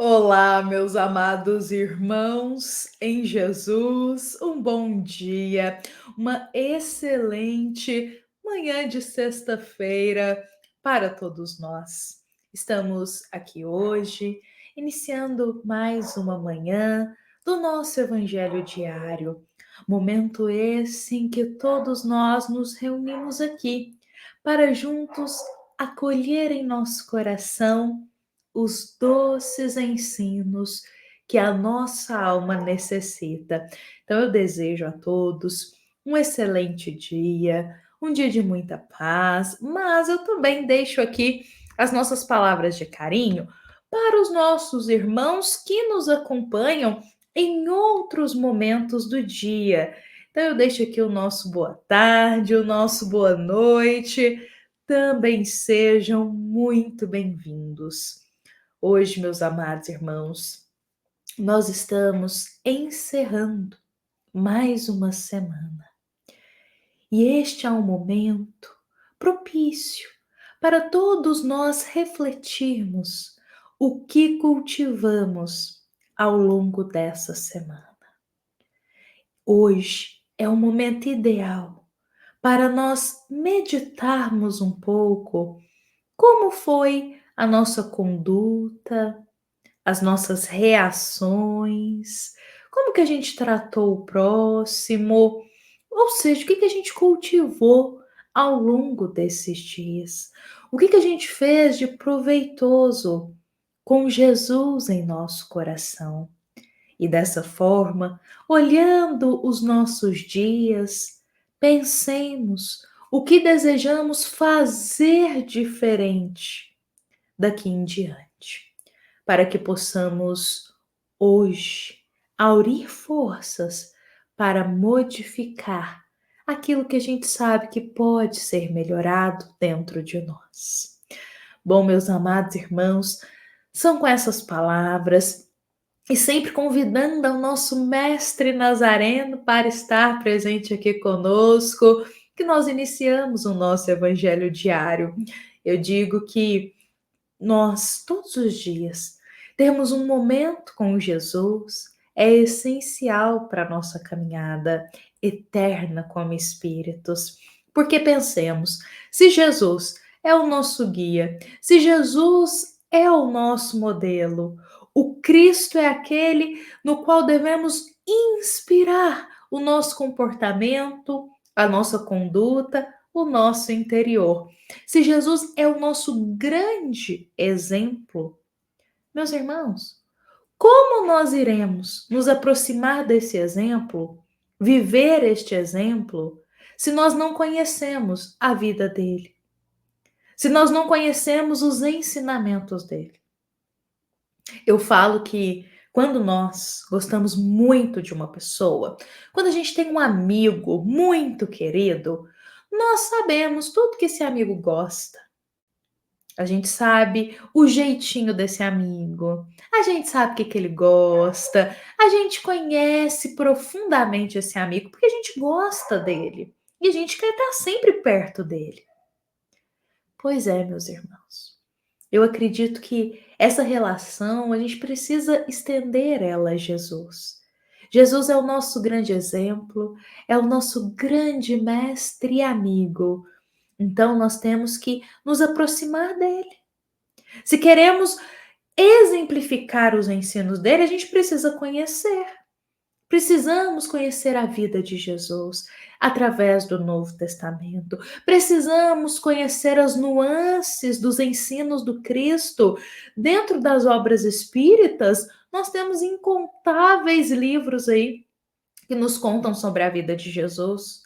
Olá, meus amados irmãos em Jesus, um bom dia, uma excelente manhã de sexta-feira para todos nós. Estamos aqui hoje, iniciando mais uma manhã do nosso Evangelho diário, momento esse em que todos nós nos reunimos aqui para juntos acolher em nosso coração os doces ensinos que a nossa alma necessita. Então, eu desejo a todos um excelente dia, um dia de muita paz, mas eu também deixo aqui as nossas palavras de carinho para os nossos irmãos que nos acompanham em outros momentos do dia. Então, eu deixo aqui o nosso boa tarde, o nosso boa noite. Também sejam muito bem-vindos. Hoje, meus amados irmãos, nós estamos encerrando mais uma semana. E este é um momento propício para todos nós refletirmos o que cultivamos ao longo dessa semana. Hoje é o momento ideal para nós meditarmos um pouco como foi a nossa conduta, as nossas reações, como que a gente tratou o próximo, ou seja, o que que a gente cultivou ao longo desses dias, o que que a gente fez de proveitoso com Jesus em nosso coração. E dessa forma, olhando os nossos dias, pensemos o que desejamos fazer diferente daqui em diante para que possamos hoje aurir forças para modificar aquilo que a gente sabe que pode ser melhorado dentro de nós. Bom, meus amados irmãos, são com essas palavras e sempre convidando ao nosso Mestre Nazareno para estar presente aqui conosco, que nós iniciamos o nosso Evangelho diário. Eu digo que nós, todos os dias, termos um momento com Jesus é essencial para a nossa caminhada eterna como espíritos. Porque pensemos, se Jesus é o nosso guia, se Jesus é o nosso modelo, o Cristo é aquele no qual devemos inspirar o nosso comportamento, a nossa conduta, o nosso interior. Se Jesus é o nosso grande exemplo, meus irmãos, como nós iremos nos aproximar desse exemplo, viver este exemplo, se nós não conhecemos a vida dele, se nós não conhecemos os ensinamentos dele? Eu falo que quando nós gostamos muito de uma pessoa, quando a gente tem um amigo muito querido, nós sabemos tudo que esse amigo gosta. A gente sabe o jeitinho desse amigo, a gente sabe o que ele gosta, a gente conhece profundamente esse amigo porque a gente gosta dele e a gente quer estar sempre perto dele. Pois é, meus irmãos, eu acredito que essa relação a gente precisa estender ela a Jesus. Jesus é o nosso grande exemplo, é o nosso grande mestre e amigo. Então nós temos que nos aproximar dele. Se queremos exemplificar os ensinos dele, a gente precisa conhecer. Precisamos conhecer a vida de Jesus através do Novo Testamento. Precisamos conhecer as nuances dos ensinos do Cristo. Dentro das obras espíritas, nós temos incontáveis livros aí que nos contam sobre a vida de Jesus.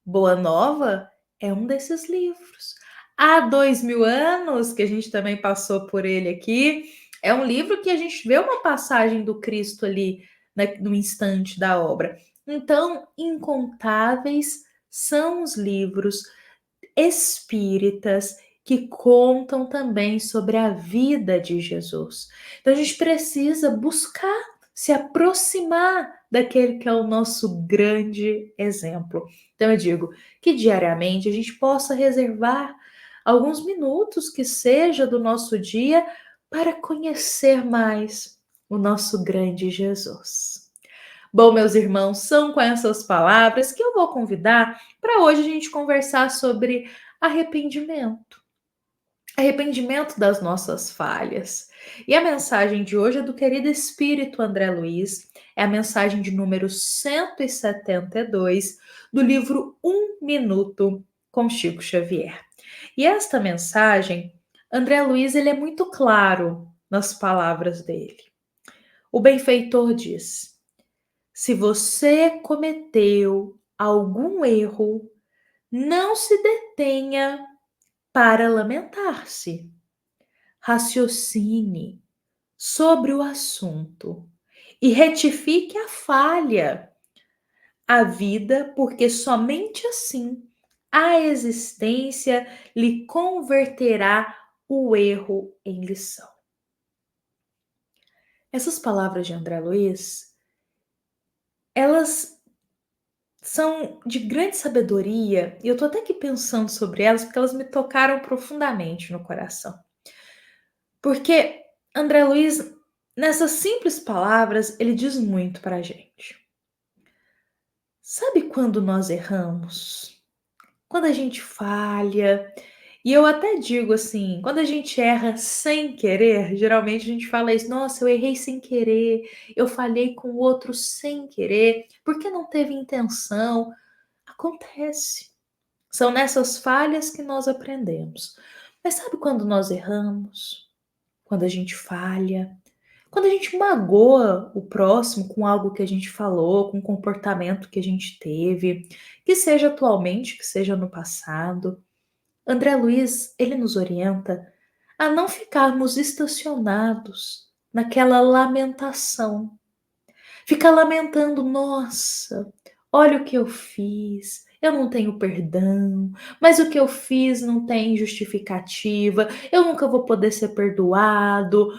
Boa Nova é um desses livros. Há 2000 anos, que a gente também passou por ele aqui, é um livro que a gente vê uma passagem do Cristo ali, né, no instante da obra. Então, incontáveis são os livros espíritas que contam também sobre a vida de Jesus. Então, a gente precisa buscar se aproximar daquele que é o nosso grande exemplo. Então, eu digo que diariamente a gente possa reservar alguns minutos que seja do nosso dia para conhecer mais o nosso grande Jesus. Bom, meus irmãos, são com essas palavras que eu vou convidar para hoje a gente conversar sobre arrependimento. Arrependimento das nossas falhas. E a mensagem de hoje é do querido Espírito André Luiz, é a mensagem de número 172 do livro Um Minuto com Chico Xavier. E esta mensagem, André Luiz, ele é muito claro nas palavras dele. O benfeitor diz: se você cometeu algum erro, não se detenha para lamentar-se. Raciocine sobre o assunto e retifique a falha, a vida, porque somente assim a existência lhe converterá o erro em lição. Essas palavras de André Luiz, elas são de grande sabedoria, e eu tô até aqui pensando sobre elas porque elas me tocaram profundamente no coração. Porque André Luiz, nessas simples palavras, ele diz muito para a gente. Sabe quando nós erramos? Quando a gente falha, e eu até digo assim, quando a gente erra sem querer, geralmente a gente fala isso, nossa, eu errei sem querer, eu falhei com o outro sem querer, porque não teve intenção. Acontece. São nessas falhas que nós aprendemos. Mas sabe quando nós erramos? Quando a gente falha? Quando a gente magoa o próximo com algo que a gente falou, com um comportamento que a gente teve, que seja atualmente, que seja no passado. André Luiz, ele nos orienta a não ficarmos estacionados naquela lamentação. Ficar lamentando, nossa, olha o que eu fiz, eu não tenho perdão, mas o que eu fiz não tem justificativa, eu nunca vou poder ser perdoado.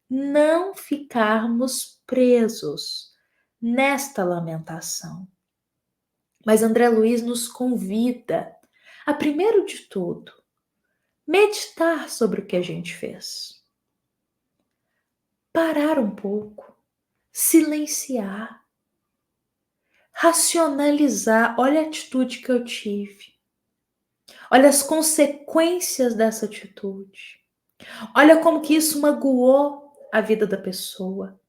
Não ficarmos presos nesta lamentação. Mas André Luiz nos convida a, primeiro de tudo, meditar sobre o que a gente fez. Parar um pouco, silenciar, racionalizar. Olha a atitude que eu tive. Olha as consequências dessa atitude. Olha como que isso magoou a vida da pessoa.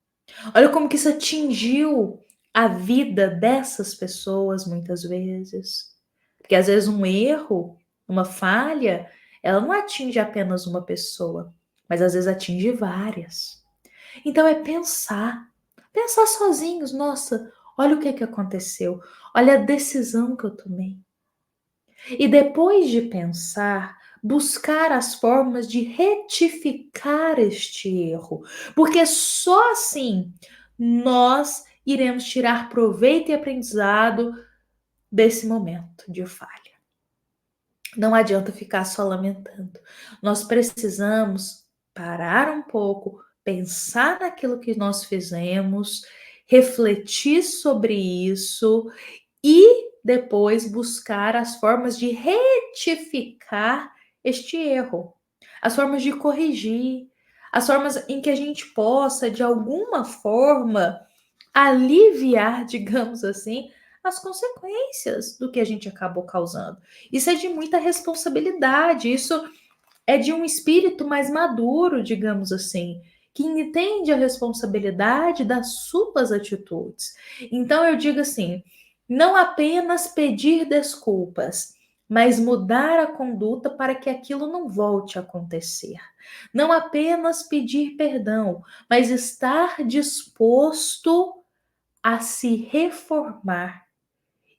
Olha como que isso atingiu a vida dessas pessoas muitas vezes. Porque às vezes um erro, uma falha, ela não atinge apenas uma pessoa, mas às vezes atinge várias. Então é pensar sozinhos, nossa, olha o que aconteceu, olha a decisão que eu tomei. E depois de pensar, buscar as formas de retificar este erro, porque só assim nós iremos tirar proveito e aprendizado desse momento de falha. Não adianta ficar só lamentando. Nós precisamos parar um pouco, pensar naquilo que nós fizemos, refletir sobre isso e depois buscar as formas de retificar este erro, as formas de corrigir, as formas em que a gente possa, de alguma forma, aliviar, digamos assim, as consequências do que a gente acabou causando. Isso é de muita responsabilidade, isso é de um espírito mais maduro, digamos assim, que entende a responsabilidade das suas atitudes. Então eu digo assim, não apenas pedir desculpas, mas mudar a conduta para que aquilo não volte a acontecer. Não apenas pedir perdão, mas estar disposto a se reformar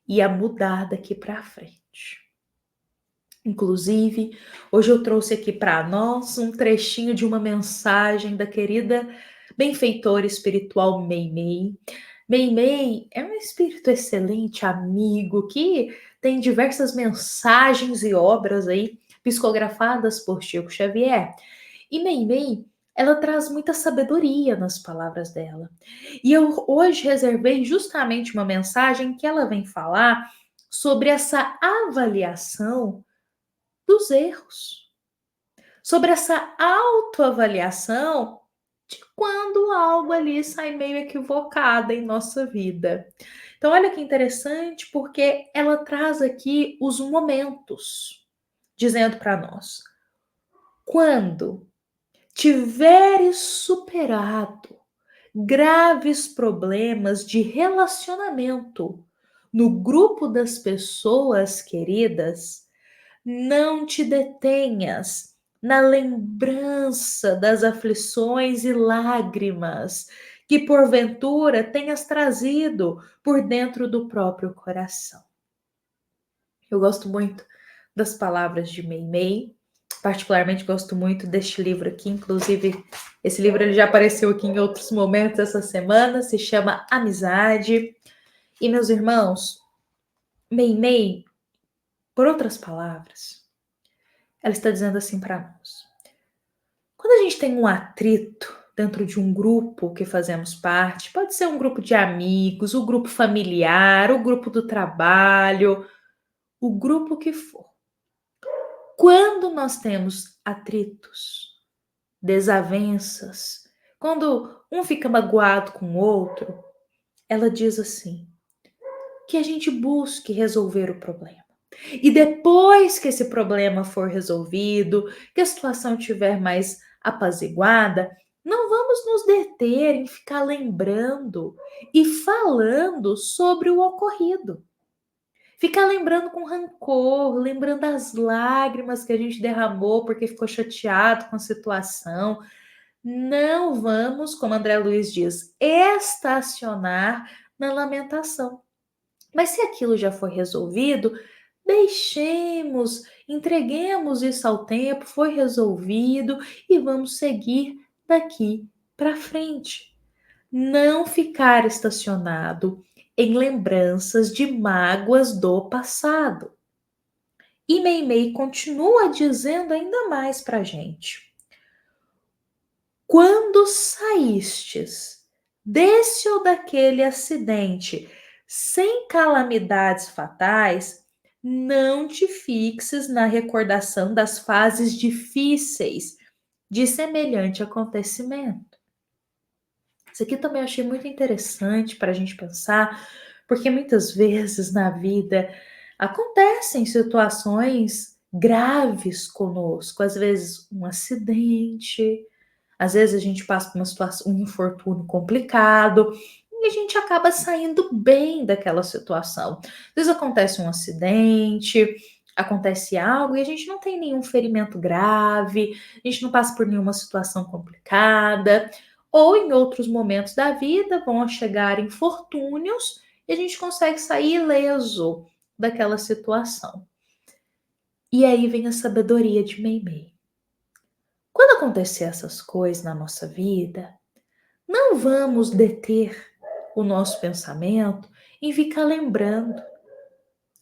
e a mudar daqui para frente. Inclusive, hoje eu trouxe aqui para nós um trechinho de uma mensagem da querida benfeitora espiritual Meimei. Meimei é um espírito excelente, amigo, que tem diversas mensagens e obras aí psicografadas por Chico Xavier. E Meimei, ela traz muita sabedoria nas palavras dela. E eu hoje reservei justamente uma mensagem que ela vem falar sobre essa avaliação dos erros, sobre essa autoavaliação de quando algo ali sai meio equivocado em nossa vida. Então, olha que interessante, porque ela traz aqui os momentos, dizendo para nós: quando tiveres superado graves problemas de relacionamento no grupo das pessoas queridas, não te detenhas na lembrança das aflições e lágrimas que porventura tenhas trazido por dentro do próprio coração. Eu gosto muito das palavras de Meimei, particularmente gosto muito deste livro aqui, inclusive esse livro ele já apareceu aqui em outros momentos essa semana, se chama Amizade. E meus irmãos, Meimei, por outras palavras, ela está dizendo assim para nós: quando a gente tem um atrito dentro de um grupo que fazemos parte, pode ser um grupo de amigos, o grupo familiar, o grupo do trabalho, o grupo que for. Quando nós temos atritos, desavenças, quando um fica magoado com o outro, ela diz assim: que a gente busque resolver o problema. E depois que esse problema for resolvido, que a situação estiver mais apaziguada, não vamos nos deter em ficar lembrando e falando sobre o ocorrido. Ficar lembrando com rancor, lembrando as lágrimas que a gente derramou porque ficou chateado com a situação. Não vamos, como André Luiz diz, estacionar na lamentação. Mas se aquilo já foi resolvido, deixemos, entreguemos isso ao tempo, foi resolvido e vamos seguir daqui para frente. Não ficar estacionado em lembranças de mágoas do passado. E Meimei continua dizendo ainda mais para a gente: quando saístes desse ou daquele acidente sem calamidades fatais, não te fixes na recordação das fases difíceis de semelhante acontecimento. Isso aqui também eu achei muito interessante para a gente pensar, porque muitas vezes na vida acontecem situações graves conosco, às vezes um acidente, às vezes a gente passa por uma situação, um infortúnio complicado, e a gente acaba saindo bem daquela situação. Às vezes acontece um acidente, acontece algo e a gente não tem nenhum ferimento grave, a gente não passa por nenhuma situação complicada, ou em outros momentos da vida vão chegar infortúnios e a gente consegue sair ileso daquela situação. E aí vem a sabedoria de Meimei. Quando acontecer essas coisas na nossa vida, não vamos deter o nosso pensamento em ficar lembrando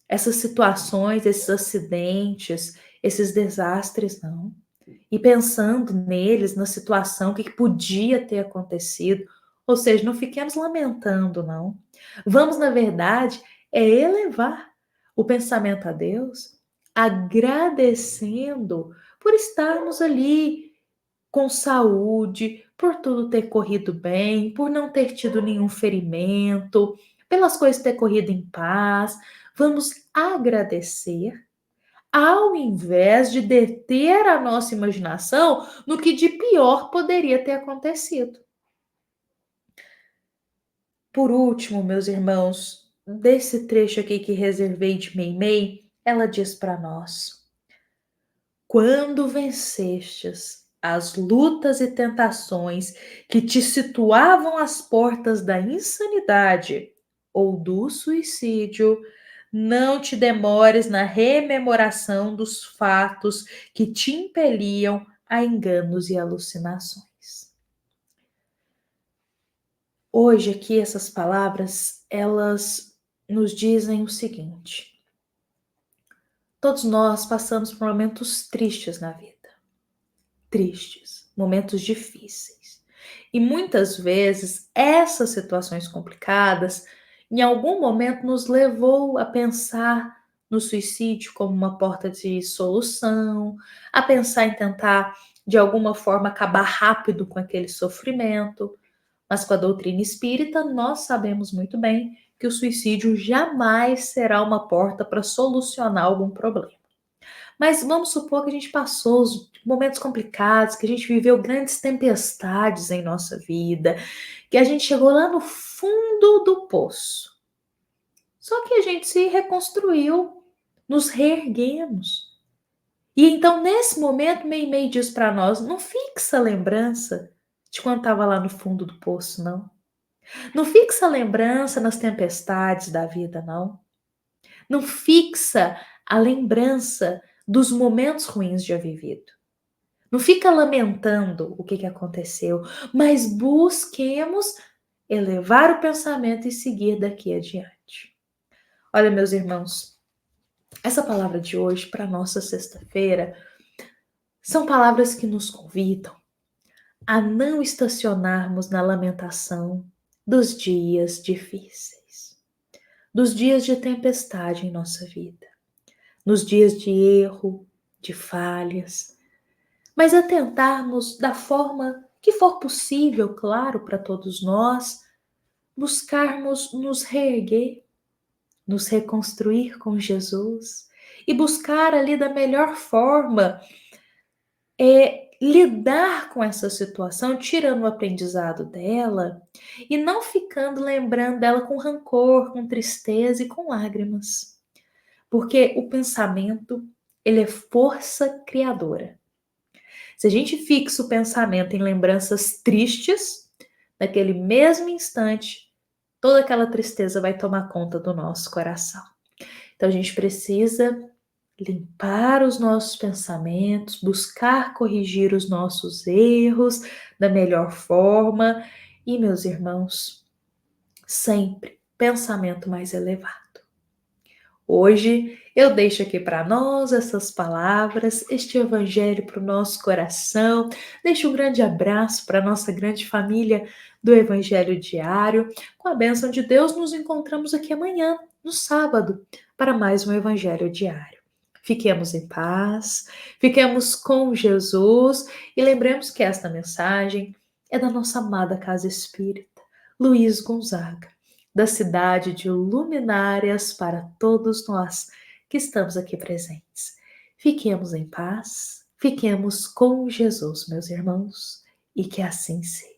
essas situações, esses acidentes, esses desastres, não. E pensando neles, na situação, o que podia ter acontecido. Ou seja, não fiquemos lamentando, não. Vamos, na verdade, elevar o pensamento a Deus, agradecendo por estarmos ali com saúde, por tudo ter corrido bem, por não ter tido nenhum ferimento, pelas coisas ter corrido em paz. Vamos agradecer ao invés de deter a nossa imaginação no que de pior poderia ter acontecido. Por último, meus irmãos, desse trecho aqui que reservei de Meimei, ela diz para nós: quando vencestes as lutas e tentações que te situavam às portas da insanidade ou do suicídio, não te demores na rememoração dos fatos que te impeliam a enganos e alucinações. Hoje aqui essas palavras, elas nos dizem o seguinte: todos nós passamos por momentos tristes na vida. Tristes, momentos difíceis. E muitas vezes essas situações complicadas, em algum momento, nos levou a pensar no suicídio como uma porta de solução, a pensar em tentar de alguma forma acabar rápido com aquele sofrimento. Mas com a doutrina espírita, nós sabemos muito bem que o suicídio jamais será uma porta para solucionar algum problema. Mas vamos supor que a gente passou os momentos complicados, que a gente viveu grandes tempestades em nossa vida, que a gente chegou lá no fundo do poço. Só que a gente se reconstruiu, nos reerguemos. E então, nesse momento, Meimei diz para nós: não fixa a lembrança de quando estava lá no fundo do poço, não. Não fixa a lembrança nas tempestades da vida, não. Não fixa a lembrança dos momentos ruins já vivido. Não fica lamentando o que aconteceu, mas busquemos elevar o pensamento e seguir daqui adiante. Olha, meus irmãos, essa palavra de hoje para nossa sexta-feira são palavras que nos convidam a não estacionarmos na lamentação dos dias difíceis, dos dias de tempestade em nossa vida, nos dias de erro, de falhas, mas a tentarmos da forma que for possível, claro, para todos nós, buscarmos nos reerguer, nos reconstruir com Jesus e buscar ali da melhor forma lidar com essa situação, tirando o aprendizado dela e não ficando lembrando dela com rancor, com tristeza e com lágrimas. Porque o pensamento, ele é força criadora. Se a gente fixa o pensamento em lembranças tristes, naquele mesmo instante, toda aquela tristeza vai tomar conta do nosso coração. Então a gente precisa limpar os nossos pensamentos, buscar corrigir os nossos erros da melhor forma e, meus irmãos, sempre pensamento mais elevado. Hoje eu deixo aqui para nós essas palavras, este evangelho para o nosso coração. Deixo um grande abraço para a nossa grande família do Evangelho Diário. Com a bênção de Deus, nos encontramos aqui amanhã, no sábado, para mais um Evangelho Diário. Fiquemos em paz, fiquemos com Jesus e lembremos que esta mensagem é da nossa amada Casa Espírita, Luiz Gonzaga, da cidade de luminárias para todos nós que estamos aqui presentes. Fiquemos em paz, fiquemos com Jesus, meus irmãos, e que assim seja.